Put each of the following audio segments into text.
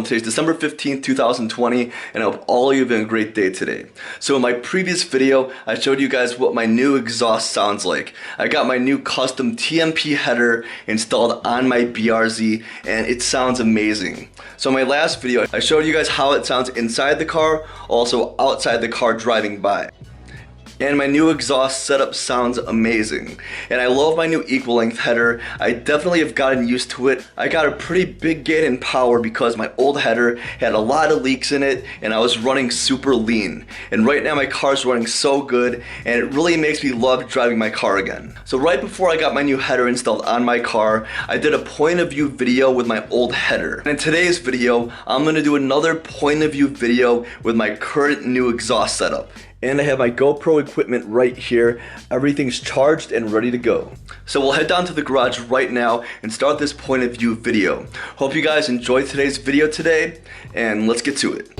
everyone? Today's December 15th, 2020, and I hope all of you have been a great day today. So in my previous video, I showed you guys what my new exhaust sounds like. I got my new custom TMP header installed on my BRZ, and it sounds amazing. So in my last video, I showed you guys how it sounds inside the car, also outside the car driving by. And my new exhaust setup sounds amazing. And I love my new equal length header. I definitely have gotten used to it. I got a pretty big gain in power because my old header had a lot of leaks in it and I was running super lean. And right now my car's running so good and it really makes me love driving my car again. So right before I got my new header installed on my car, I did a point of view video with my old header. And in today's video, I'm gonna do another point of view video with my current new exhaust setup. And I have my GoPro equipment right here. Everything's charged and ready to go. So we'll head down to the garage right now and start this point of view video. Hope you guys enjoyed today's video today, and let's get to it.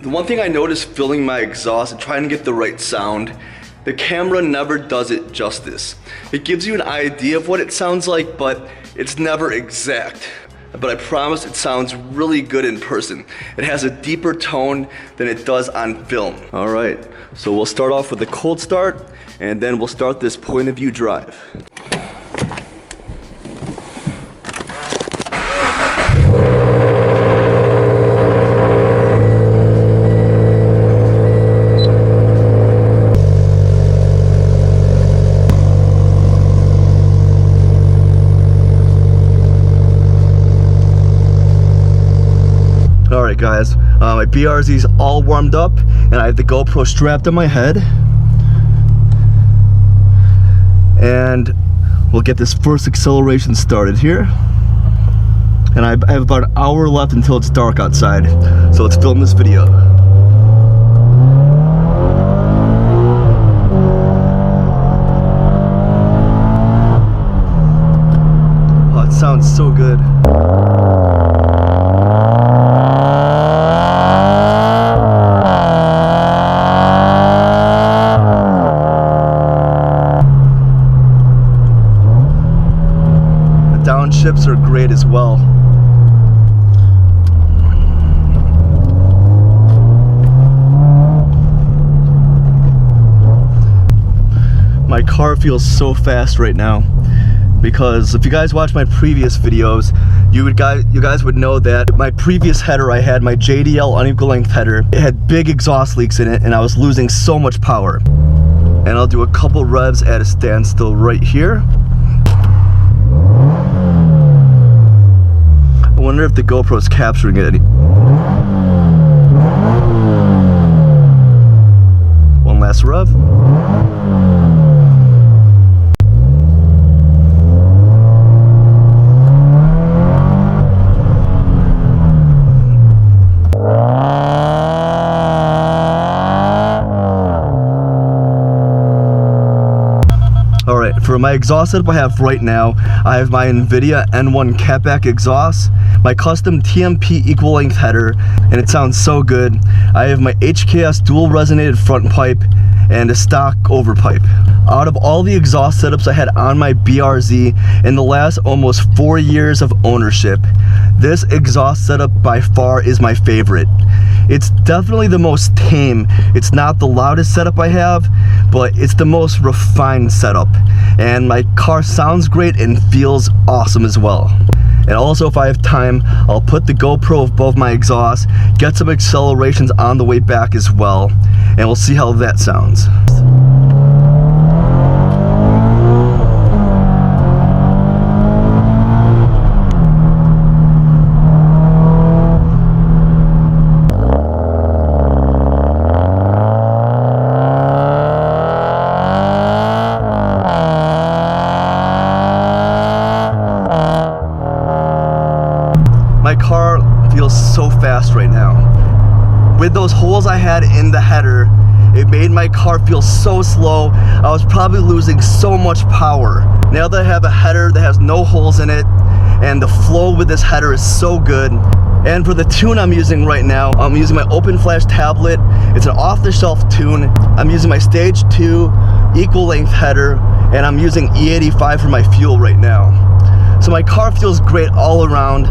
The one thing I noticed filling my exhaust and trying to get the right sound, the camera never does it justice. It gives you an idea of what it sounds like, but it's never exact. But I promise it sounds really good in person. It has a deeper tone than it does on film. All right, so we'll start off with a cold start, and then we'll start this point of view drive. Alright guys, my BRZ is all warmed up and I have the GoPro strapped on my head. And we'll get this first acceleration started here. And I have about an hour left until it's dark outside. So let's film this video. Oh, it sounds so good. Downships are great as well. My car feels so fast right now because if you guys watch my previous videos, you guys would know that my previous header I had, my JDL unequal length header, it had big exhaust leaks in it and I was losing so much power. And I'll do a couple revs at a standstill right here. I wonder if the GoPro's capturing it. One last rev. Alright, for my exhaust setup I have right now, I have my Invidia N1 catback exhaust, my custom TMP equal length header, and it sounds so good. I have my HKS dual resonated front pipe and a stock over pipe. Out of all the exhaust setups I had on my BRZ in the last almost 4 years of ownership, this exhaust setup by far is my favorite. It's definitely the most tame. It's not the loudest setup I have, but it's the most refined setup. And my car sounds great and feels awesome as well. And also, if I have time, I'll put the GoPro above my exhaust, get some accelerations on the way back as well, and we'll see how that sounds. My car feels so fast right now. With those holes I had in the header, it made my car feel so slow. I was probably losing so much power. Now that I have a header that has no holes in it, and the flow with this header is so good, And for the tune I'm using right now, I'm using my open flash tablet. It's an off-the-shelf tune. I'm using my stage 2 equal length header, and I'm using E85 for my fuel right now. So my car feels great all around.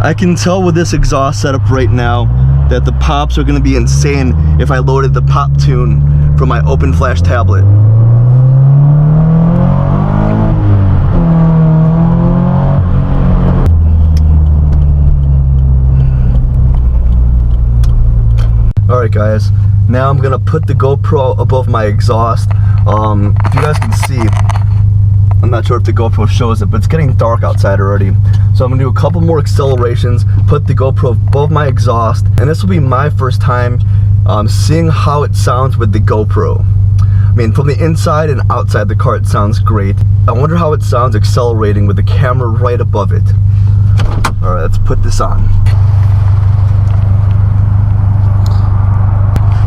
I can tell with this exhaust setup right now that the pops are going to be insane if I loaded the pop tune from my open flash tablet. Alright guys, now I'm going to put the GoPro above my exhaust. If you guys can see, I'm not sure if the GoPro shows it, but it's getting dark outside already. So I'm gonna do a couple more accelerations, put the GoPro above my exhaust, and this will be my first time seeing how it sounds with the GoPro. I mean, from the inside and outside the car, it sounds great. I wonder how it sounds accelerating with the camera right above it. All right, let's put this on.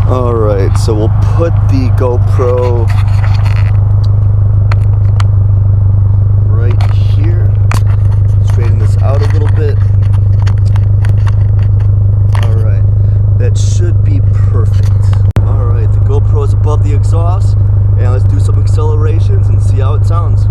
All right, so we'll put the GoPro out a little bit. Alright, that should be perfect. Alright, the GoPro is above the exhaust, and let's do some accelerations and see how it sounds.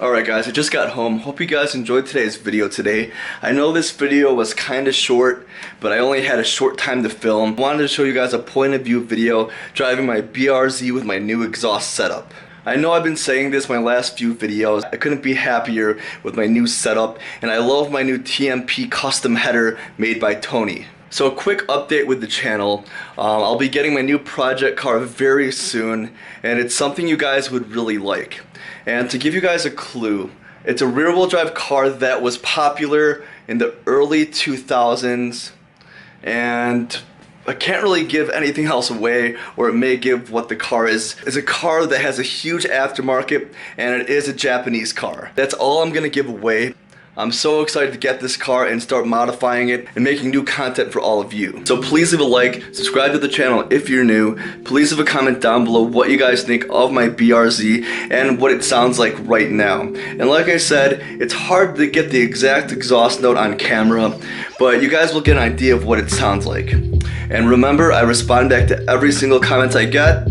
Alright guys, I just got home. Hope you guys enjoyed today's video today. I know this video was kind of short, but I only had a short time to film. I wanted to show you guys a point of view video driving my BRZ with my new exhaust setup. I know I've been saying this my last few videos. I couldn't be happier with my new setup, and I love my new TMP custom header made by Tony. So a quick update with the channel. I'll be getting my new project car very soon, and it's something you guys would really like. And to give you guys a clue, it's a rear-wheel drive car that was popular in the early 2000s, and I can't really give anything else away, or it may give what the car is. It's a car that has a huge aftermarket, and it is a Japanese car. That's all I'm gonna give away. I'm so excited to get this car and start modifying it and making new content for all of you. So please leave a like, subscribe to the channel if you're new. Please leave a comment down below what you guys think of my BRZ and what it sounds like right now. And like I said, it's hard to get the exact exhaust note on camera, but you guys will get an idea of what it sounds like. And remember, I respond back to every single comment I get.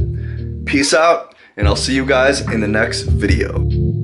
Peace out, and I'll see you guys in the next video.